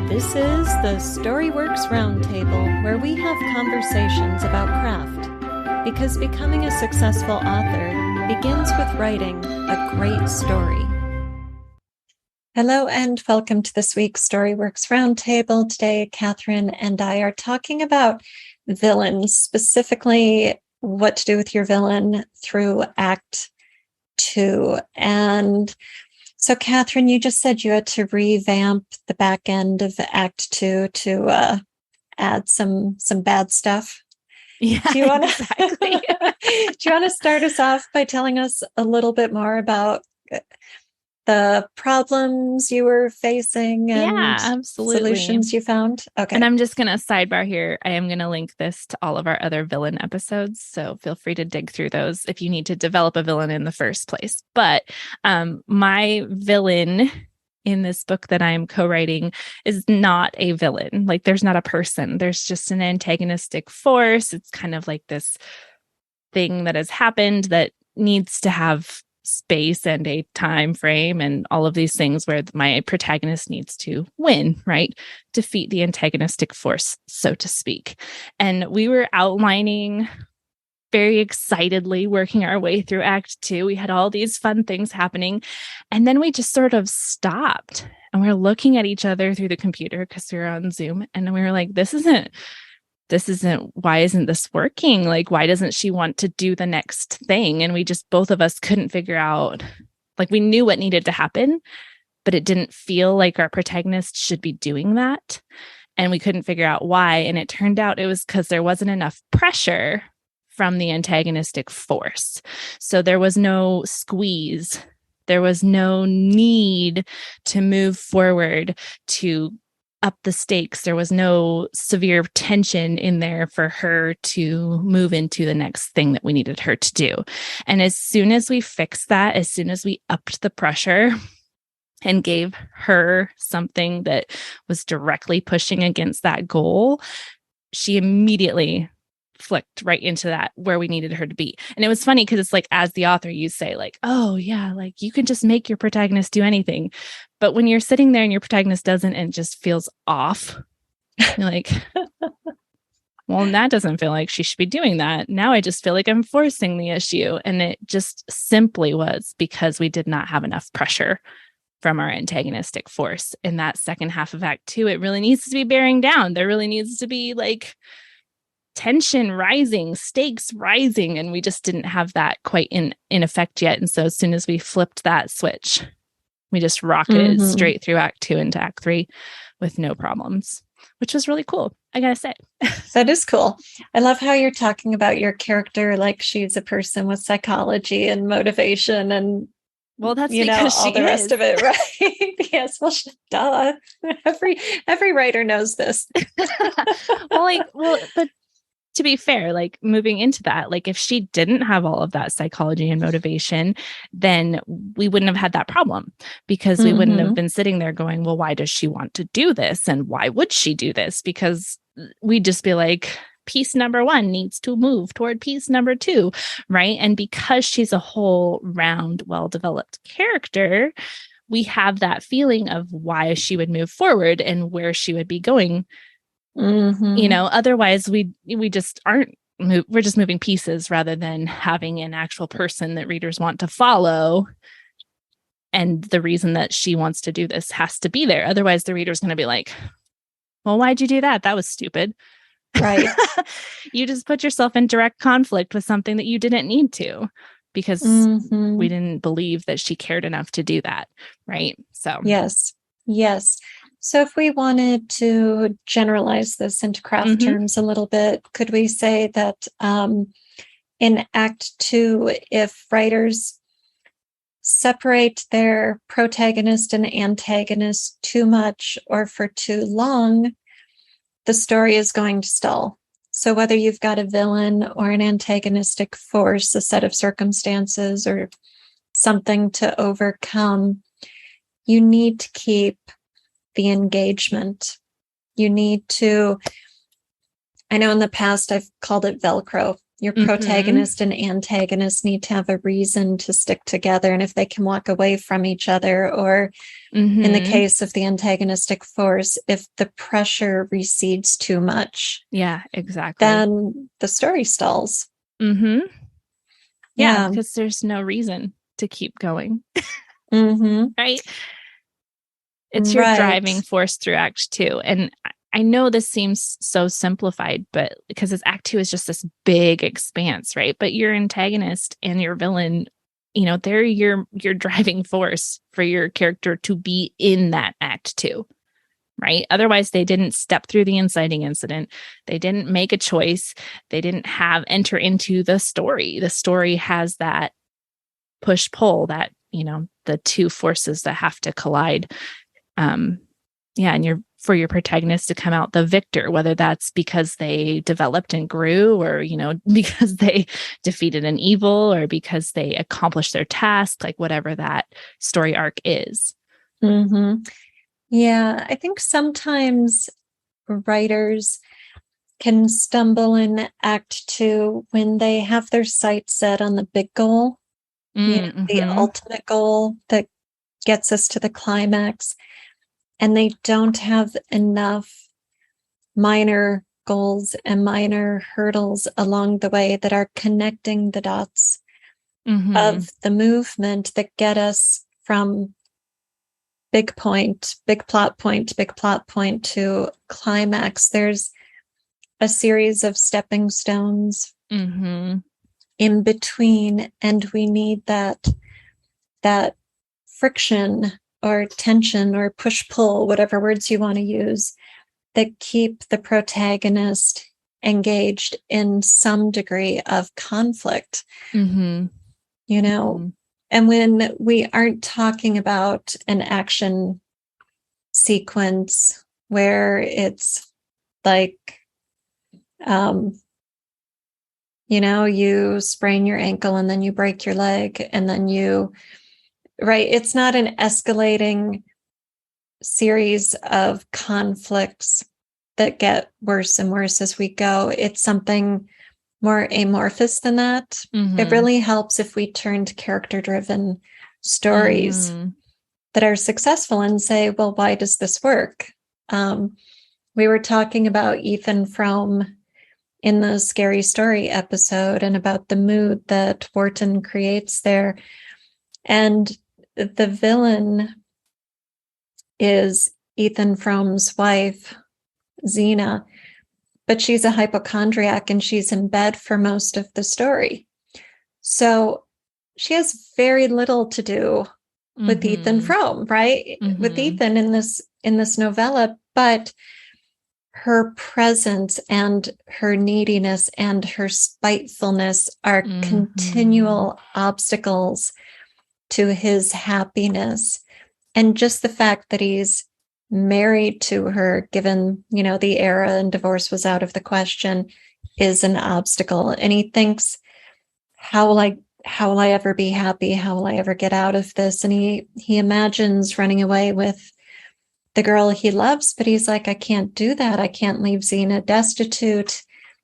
This is the Storyworks Roundtable, where we have conversations about craft, because becoming a successful author begins with writing a great story. Hello and welcome to this week's Storyworks Roundtable. Today, Kathryn and I are talking about villains, specifically what to do with your villain through Act 2. And so, Kathryn, you just said you had to revamp the back end of Act 2 to add some bad stuff. Yeah, do you wanna, exactly. Do you want to start us off by telling us a little bit more about the problems you were facing and solutions you found? Okay. And I'm just going to sidebar here. I am going to link this to all of our other villain episodes. So feel free to dig through those if you need to develop a villain in the first place. But my villain in this book that I'm co-writing is not a villain. Like, there's not a person. There's just an antagonistic force. It's kind of like this thing that has happened that needs to have space and a time frame and all of these things where my protagonist needs to win, right? Defeat the antagonistic force, so to speak. And we were outlining very excitedly, working our way through Act 2. We had all these fun things happening. And then we just sort of stopped and we were looking at each other through the computer because we were on Zoom. And we were like, why isn't this working? Like, why doesn't she want to do the next thing? And we just, both of us couldn't figure out, like, we knew what needed to happen, but it didn't feel like our protagonist should be doing that. And we couldn't figure out why. And it turned out it was because there wasn't enough pressure from the antagonistic force. So there was no squeeze. There was no need to move forward to up the stakes. There was no severe tension in there for her to move into the next thing that we needed her to do. And as soon as we fixed that, as soon as we upped the pressure and gave her something that was directly pushing against that goal, she immediately flicked right into that where we needed her to be. And it was funny because it's like, as the author, you say like, oh yeah, like you can just make your protagonist do anything. But when you're sitting there and your protagonist doesn't and just feels off, you're like, well, that doesn't feel like she should be doing that. Now I just feel like I'm forcing the issue. And it just simply was because we did not have enough pressure from our antagonistic force. In that second half of Act 2, it really needs to be bearing down. There really needs to be like tension rising, stakes rising, and we just didn't have that quite in effect yet. And so as soon as we flipped that switch, we just rocketed straight through Act 2 into Act 3 with no problems, which was really cool, I gotta say. That is cool. I love how you're talking about your character like she's a person with psychology and motivation and, well, that's because all the rest of it, right? Yes, well, duh. Every writer knows this. But to be fair, like moving into that, like if she didn't have all of that psychology and motivation, then we wouldn't have had that problem because we wouldn't have been sitting there going, well, why does she want to do this? And why would she do this? Because we'd just be like, piece number 1 needs to move toward piece number 2, right? And because she's a whole round, well-developed character, we have that feeling of why she would move forward and where she would be going. Otherwise we just aren't, we're just moving pieces rather than having an actual person that readers want to follow. And the reason that she wants to do this has to be there. Otherwise the reader's going to be like, well, why'd you do that? That was stupid. Right. You just put yourself in direct conflict with something that you didn't need to because we didn't believe that she cared enough to do that. Right. So yes. So if we wanted to generalize this into craft terms a little bit, could we say that in Act 2, if writers separate their protagonist and antagonist too much or for too long, the story is going to stall. So whether you've got a villain or an antagonistic force, a set of circumstances or something to overcome, you need to keep the engagement. You need to, I know in the past I've called it Velcro, Your protagonist and antagonist need to have a reason to stick together. And if they can walk away from each other, or in the case of the antagonistic force, if the pressure recedes too much. Yeah, exactly. Then the story stalls. Yeah, because there's no reason to keep going. Right? It's your driving force through Act 2. And I know this seems so simplified, but because Act 2 is just this big expanse, right? But your antagonist and your villain, they're your driving force for your character to be in that Act 2, right? Otherwise, they didn't step through the inciting incident. They didn't make a choice. They didn't enter into the story. The story has that push-pull, that, the two forces that have to collide. And for your protagonist to come out the victor, whether that's because they developed and grew, or, because they defeated an evil, or because they accomplished their task, like whatever that story arc is. Yeah, I think sometimes writers can stumble in Act 2 when they have their sights set on the big goal, the ultimate goal that gets us to the climax. And they don't have enough minor goals and minor hurdles along the way that are connecting the dots of the movement that get us from big plot point to climax. There's a series of stepping stones in between, and we need that friction or tension or push-pull, whatever words you want to use, that keep the protagonist engaged in some degree of conflict. And when we aren't talking about an action sequence where it's like, you sprain your ankle and then you break your leg and then right. It's not an escalating series of conflicts that get worse and worse as we go. It's something more amorphous than that. It really helps if we turn to character-driven stories that are successful and say, well, why does this work? We were talking about Ethan Frome in the Scary Story episode and about the mood that Wharton creates there. And the villain is Ethan Frome's wife, Xena, but she's a hypochondriac and she's in bed for most of the story. So she has very little to do with Ethan Frome, right? With Ethan in this novella, but her presence and her neediness and her spitefulness are continual obstacles to his happiness. And just the fact that he's married to her, given, the era and divorce was out of the question, is an obstacle. And he thinks, how will I ever be happy? How will I ever get out of this? And he imagines running away with the girl he loves, but he's like, I can't do that. I can't leave Xena destitute.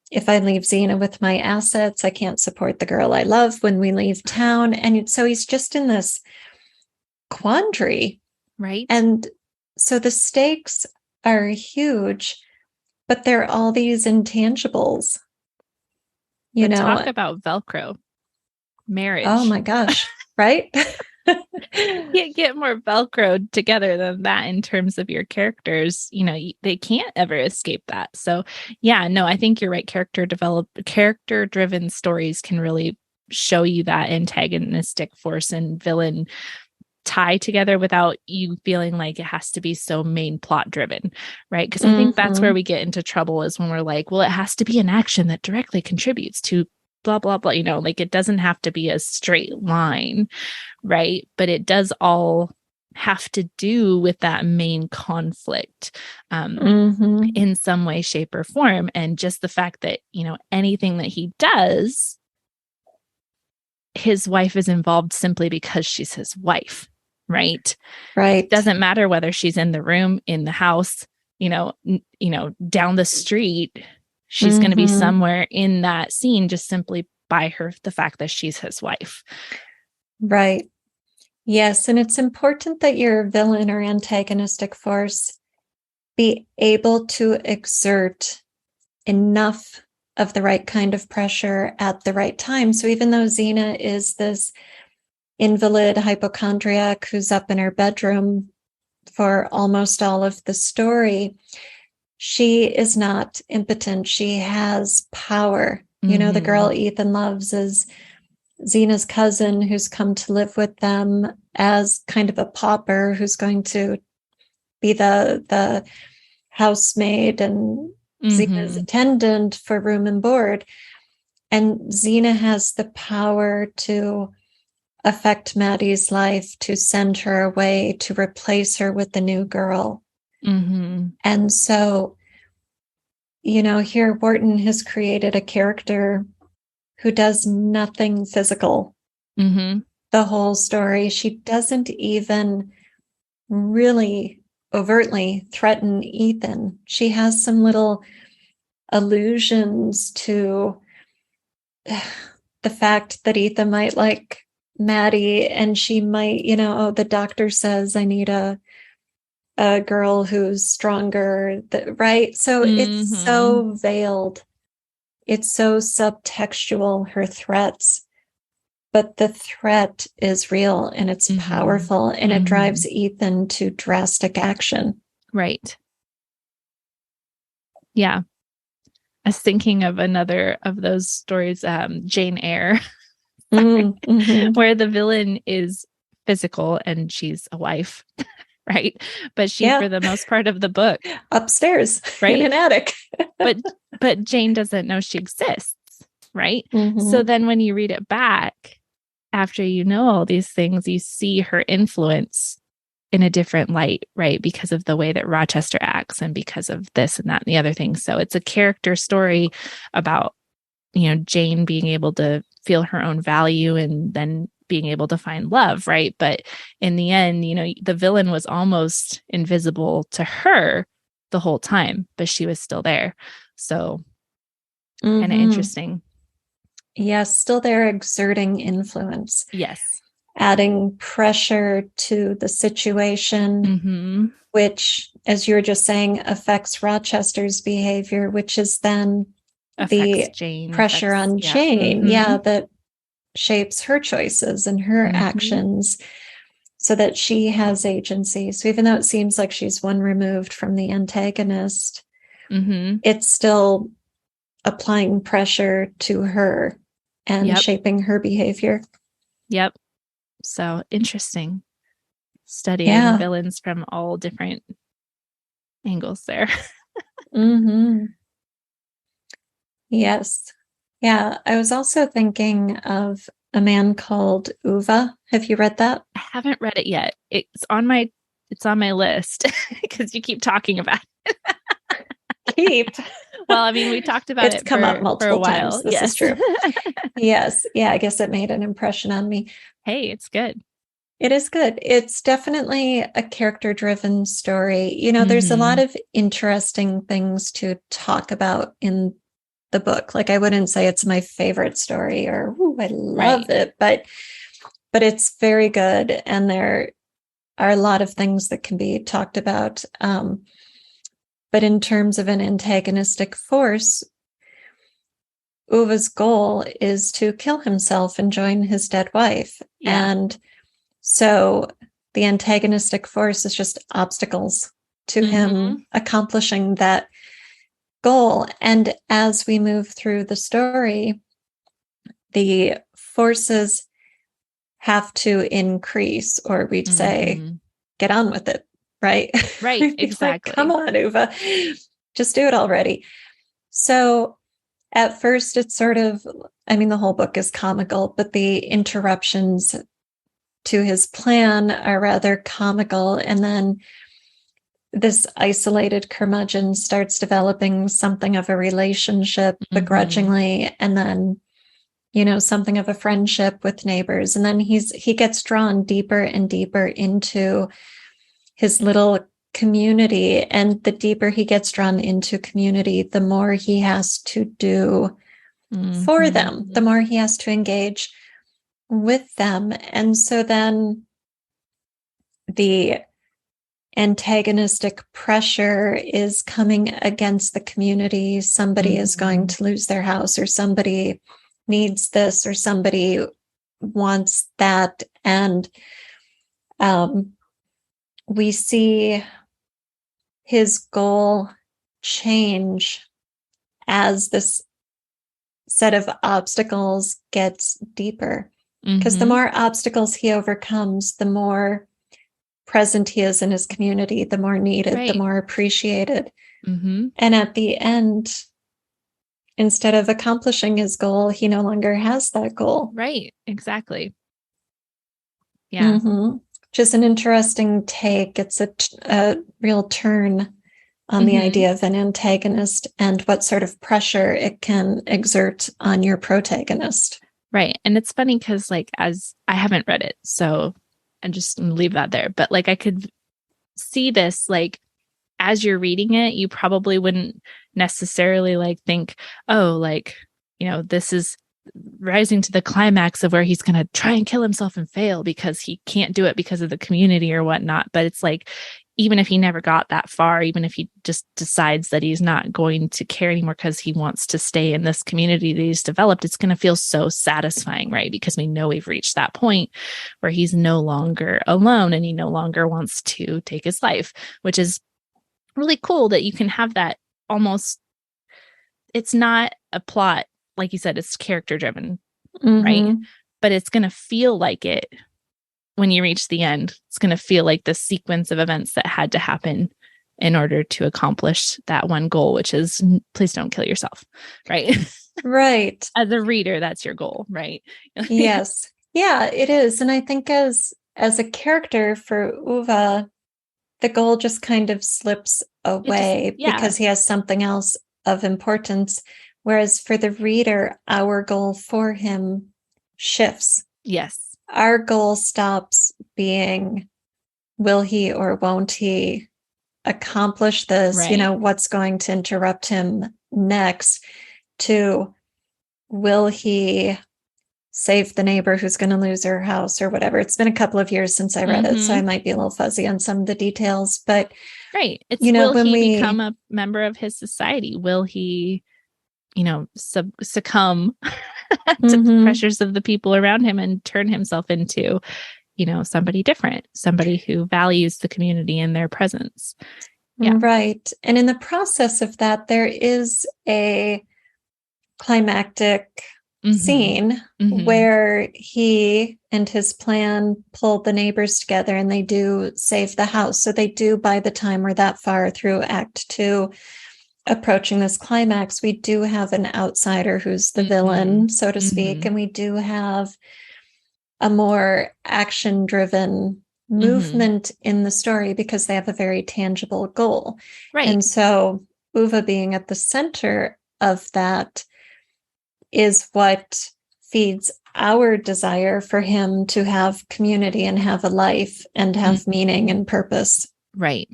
If I leave Xena with my assets, I can't support the girl I love when we leave town. And so he's just in this quandary. Right. And so the stakes are huge, but there are all these intangibles. Talk about Velcro. Marriage. Oh my gosh. Right? Can't get more Velcroed together than that in terms of your characters. They can't ever escape that. So yeah, no, I think you're right. Character-driven stories can really show you that antagonistic force and villain tie together without you feeling like it has to be so main plot driven, right? Because I think that's where we get into trouble, is when we're like, well, it has to be an action that directly contributes to blah, blah, blah, like it doesn't have to be a straight line, right? But it does all have to do with that main conflict in some way, shape, or form. And just the fact that, anything that he does, his wife is involved simply because she's his wife, right? Right. Doesn't matter whether she's in the room, in the house, down the street. She's going to be somewhere in that scene just simply by the fact that she's his wife. Right. Yes. And it's important that your villain or antagonistic force be able to exert enough of the right kind of pressure at the right time. So even though Xena is this invalid hypochondriac who's up in her bedroom for almost all of the story, she is not impotent. She has power. You know, the girl Ethan loves is Xena's cousin who's come to live with them as kind of a pauper who's going to be the housemaid and Xena's attendant for room and board. And Xena has the power to affect Maddie's life, to send her away, to replace her with the new girl. And so, you know, here Wharton has created a character who does nothing physical the whole story. She doesn't even really overtly threaten Ethan. She has some little allusions to the fact that Ethan might like Maddie, and she might, you know, oh, the doctor says I need a girl who's stronger, right? So it's so veiled. It's so subtextual, her threats. But the threat is real and it's powerful, and it drives Ethan to drastic action. Right. Yeah. I was thinking of another of those stories, Jane Eyre, where the villain is physical and she's a wife, right? But she, for the most part of the book, upstairs, right, in an attic. but Jane doesn't know she exists, right? So then when you read it back, after you know all these things, you see her influence in a different light, right? Because of the way that Rochester acts and because of this and that and the other thing. So it's a character story about, you know, Jane being able to feel her own value and then being able to find love, right? But in the end, you know, the villain was almost invisible to her the whole time, but she was still there. So kind of interesting. Yes, still there, exerting influence. Yes. Adding pressure to the situation, which, as you were just saying, affects Rochester's behavior, which is then the pressure on Jane, that shapes her choices and her actions so that she has agency. So even though it seems like she's one removed from the antagonist, it's still applying pressure to her and shaping her behavior. Yep. So interesting. Studying villains from all different angles there. Yes. Yeah. I was also thinking of a man called Uva. Have you read that? I haven't read it yet. It's on my list because you keep talking about it. Well, I mean, we talked about it's come up multiple times. This is true. Yes. Yeah. I guess it made an impression on me. Hey, it's good. It is good. It's definitely a character-driven story. You know, there's a lot of interesting things to talk about in the book. Like, I wouldn't say it's my favorite story or, ooh, I love it, but it's very good. And there are a lot of things that can be talked about. But in terms of an antagonistic force, Uva's goal is to kill himself and join his dead wife. And so the antagonistic force is just obstacles to him accomplishing that goal. And as we move through the story, the forces have to increase, or we'd say, get on with it. Right. Right. Exactly. Like, come on, Uva, just do it already. So at first it's sort of, I mean, the whole book is comical, but the interruptions to his plan are rather comical. And then this isolated curmudgeon starts developing something of a relationship begrudgingly. And then, you know, something of a friendship with neighbors. And then he gets drawn deeper and deeper into his little community, and the deeper he gets drawn into community, the more he has to do for them, the more he has to engage with them. And so then the antagonistic pressure is coming against the community. Somebody is going to lose their house, or somebody needs this, or somebody wants that. And we see his goal change as this set of obstacles gets deeper. Because the more obstacles he overcomes, the more present he is in his community, the more needed, the more appreciated. And at the end, instead of accomplishing his goal, he no longer has that goal. Right. Exactly. Yeah. Just an interesting take. It's a real turn on the idea of an antagonist and what sort of pressure it can exert on your protagonist. Right. And it's funny because, like, as I haven't read it, so I'm just going to leave that there. But like, I could see this, like, as you're reading it, you probably wouldn't necessarily like think, oh, like, you know, this is rising to the climax of where he's going to try and kill himself and fail because he can't do it because of the community or whatnot. But it's like, even if he never got that far, even if he just decides that he's not going to care anymore because he wants to stay in this community that he's developed, it's going to feel so satisfying, right? Because we know we've reached that point where he's no longer alone and he no longer wants to take his life, which is really cool that you can have that almost, it's not a plot, like you said, it's character driven, right? But it's going to feel like it when you reach the end. It's going to feel like the sequence of events that had to happen in order to accomplish that one goal, which is please don't kill yourself, right? Right. As a reader, that's your goal, right? Yes. Yeah, it is. And I think as a character for Uva, the goal just kind of slips away because he has something else of importance. Whereas for the reader, our goal for him shifts. Yes. Our goal stops being, will he or won't he accomplish this? Right. You know, what's going to interrupt him next? To, will he save the neighbor who's going to lose her house or whatever? It's been a couple of years since I read it, so I might be a little fuzzy on some of the details. But right. It's, you know, will when he become a member of his society? Will he, you know, succumb to the pressures of the people around him and turn himself into, you know, somebody different, somebody who values the community and their presence. Yeah. Right. And in the process of that, there is a climactic scene where he and his plan pull the neighbors together and they do save the house. So they do, by the time we're that far through Act 2, approaching this climax, we do have an outsider who's the villain, so to speak, and we do have a more action-driven movement in the story because they have a very tangible goal. Right. And so Uva being at the center of that is what feeds our desire for him to have community and have a life and have meaning and purpose. Right.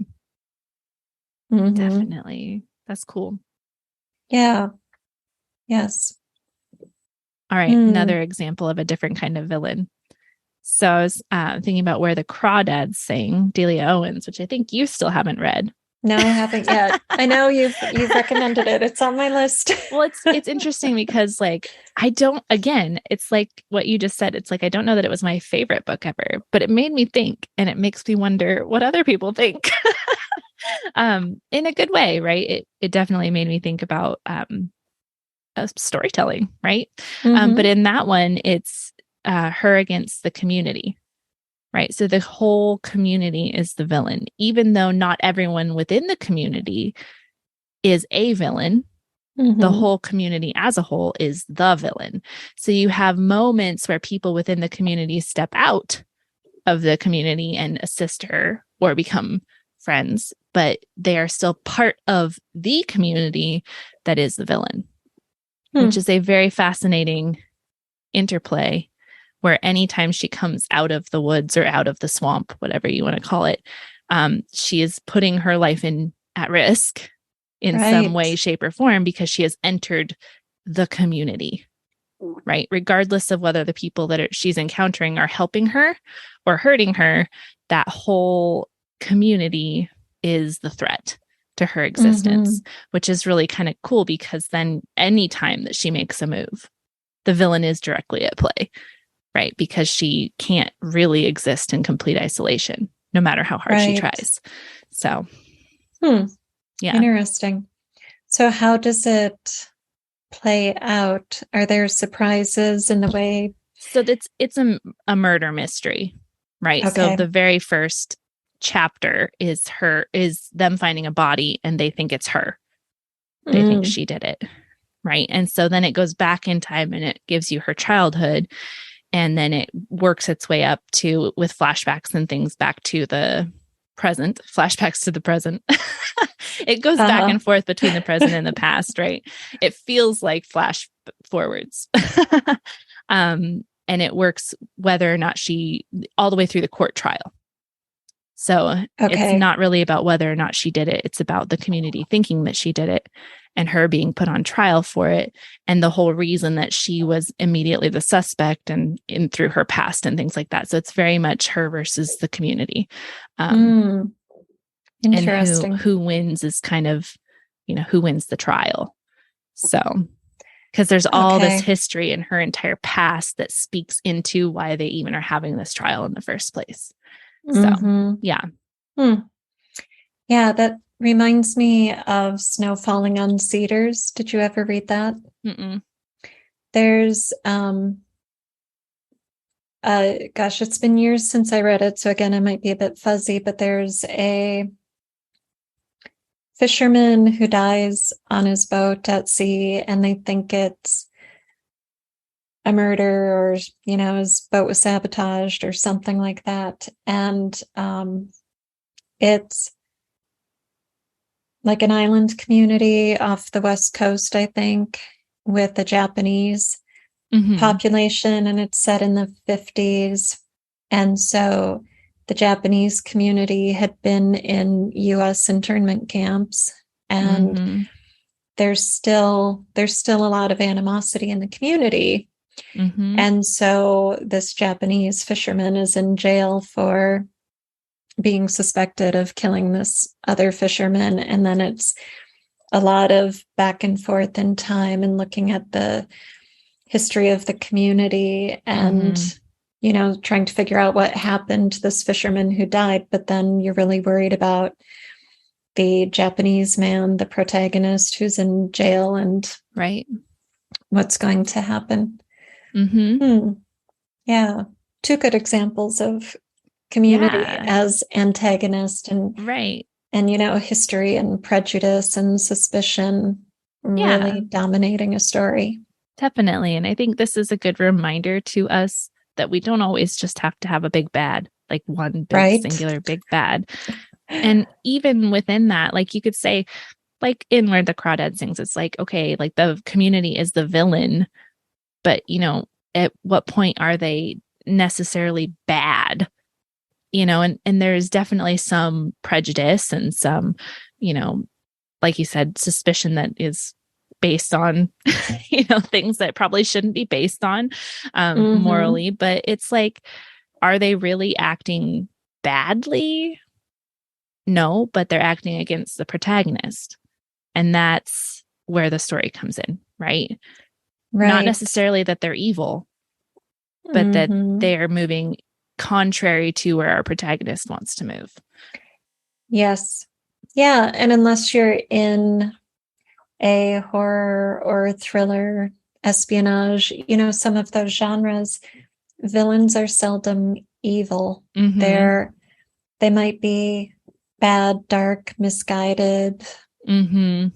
Definitely. That's cool. Yeah. Yes. All right. Another example of a different kind of villain. So I was thinking about Where the Crawdads Sing, Delia Owens, which I think you still haven't read. No, I haven't yet. I know you've recommended it. It's on my list. Well, it's interesting because, like, I don't, again, it's like what you just said. It's like, I don't know that it was my favorite book ever, but it made me think, and it makes me wonder what other people think. In a good way, right? It definitely made me think about storytelling, right? But in that one, it's her against the community, right? So the whole community is the villain, even though not everyone within the community is a villain. The whole community as a whole is the villain. So you have moments where people within the community step out of the community and assist her or become friends, but they are still part of the community that is the villain, which is a very fascinating interplay where anytime she comes out of the woods or out of the swamp, whatever you want to call it, She is putting her life at risk in some way, shape, or form because she has entered the community, right? Regardless of whether the people that she's encountering are helping her or hurting her, that whole community is the threat to her existence, which is really kind of cool because then anytime that she makes a move, the villain is directly at play, right? Because she can't really exist in complete isolation, no matter how hard she tries. So, yeah. Interesting. So how does it play out? Are there surprises in the way? So it's a murder mystery, right? Okay. So the very first chapter is them finding a body and they think it's her. They think she did it, right? And so then it goes back in time and it gives you her childhood, and then it works its way up to with flashbacks and things back to the present, flashbacks to the present. It goes back and forth between the present and the past, right? It feels like flash forwards. And it works whether or not all the way through the court trial. So it's not really about whether or not she did it. It's about the community thinking that she did it and her being put on trial for it. And the whole reason that she was immediately the suspect and in through her past and things like that. So it's very much her versus the community. Interesting. And who wins is kind of, who wins the trial. So, because there's all this history in her entire past that speaks into why they even are having this trial in the first place. So, yeah. Yeah, that reminds me of Snow Falling on Cedars. Did you ever read that? There's, it's been years since I read it. So again, I might be a bit fuzzy, but there's a fisherman who dies on his boat at sea, and they think it's a murder or, his boat was sabotaged or something like that. And it's like an island community off the West Coast, I think, with a Japanese population, and it's set in the 50s. And so the Japanese community had been in U.S. internment camps, and there's still a lot of animosity in the community. And so this Japanese fisherman is in jail for being suspected of killing this other fisherman. And then it's a lot of back and forth in time and looking at the history of the community and, trying to figure out what happened to this fisherman who died. But then you're really worried about the Japanese man, the protagonist, who's in jail, and what's going to happen. Yeah. Two good examples of community as antagonist and history and prejudice and suspicion really dominating a story. Definitely. And I think this is a good reminder to us that we don't always just have to have a big bad, like one big singular big bad. And even within that, like you could say, like in Where the Crawdad Sings, it's like, okay, like the community is the villain, but at what point are they necessarily bad? And there's definitely some prejudice and some, like you said, suspicion that is based on, things that probably shouldn't be based on morally. But it's like, are they really acting badly? No, but they're acting against the protagonist. And that's where the story comes in, right? Not necessarily that they're evil, but that they are moving contrary to where our protagonist wants to move. Yes. Yeah. And unless you're in a horror or thriller, espionage, some of those genres, villains are seldom evil. They might be bad, dark, misguided,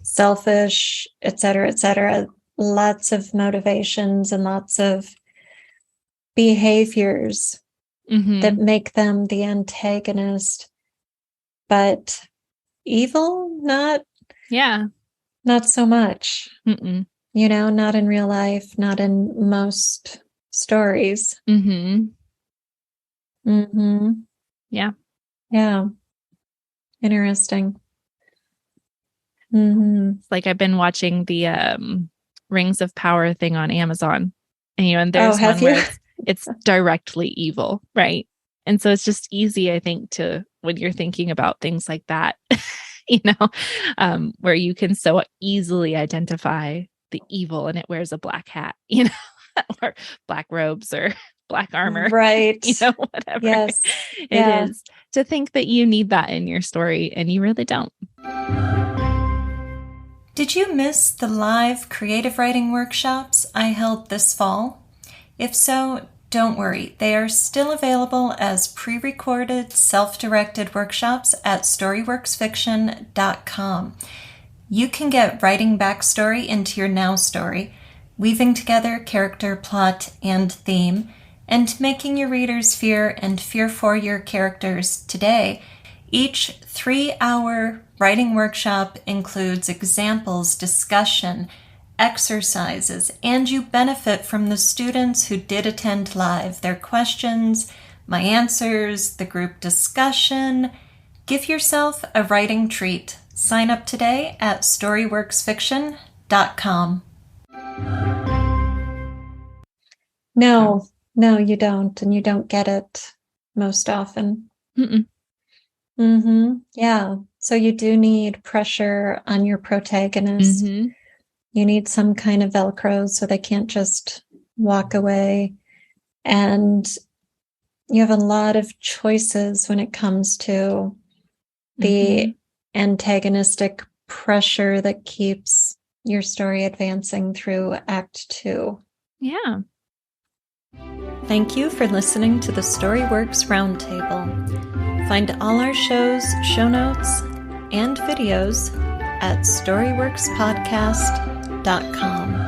selfish, et cetera, lots of motivations and lots of behaviors that make them the antagonist, but evil, not so much. Not in real life, not in most stories. Yeah. Interesting. Mm-hmm. Like I've been watching the Rings of Power thing on Amazon. And there's one where it's directly evil, right? And so it's just easy, I think, to when you're thinking about things like that, where you can so easily identify the evil and it wears a black hat, or black robes or black armor, right? Whatever yes. it is, to think that you need that in your story and you really don't. Did you miss the live creative writing workshops I held this fall? If so, don't worry. They are still available as pre-recorded, self-directed workshops at StoryWorksFiction.com. You can get writing backstory into your now story, weaving together character, plot, and theme, and making your readers fear and fear for your characters today. Each 3-hour writing workshop includes examples, discussion, exercises, and you benefit from the students who did attend live, their questions, my answers, the group discussion. Give yourself a writing treat. Sign up today at StoryWorksFiction.com. No, you don't. And you don't get it most often. Mm-mm. Mm-hmm. Yeah. So you do need pressure on your protagonist. Mm-hmm. You need some kind of Velcro so they can't just walk away. And you have a lot of choices when it comes to the antagonistic pressure that keeps your story advancing through Act 2. Yeah. Thank you for listening to the Storyworks Roundtable. Find all our shows, show notes, and videos at StoryWorksPodcast.com.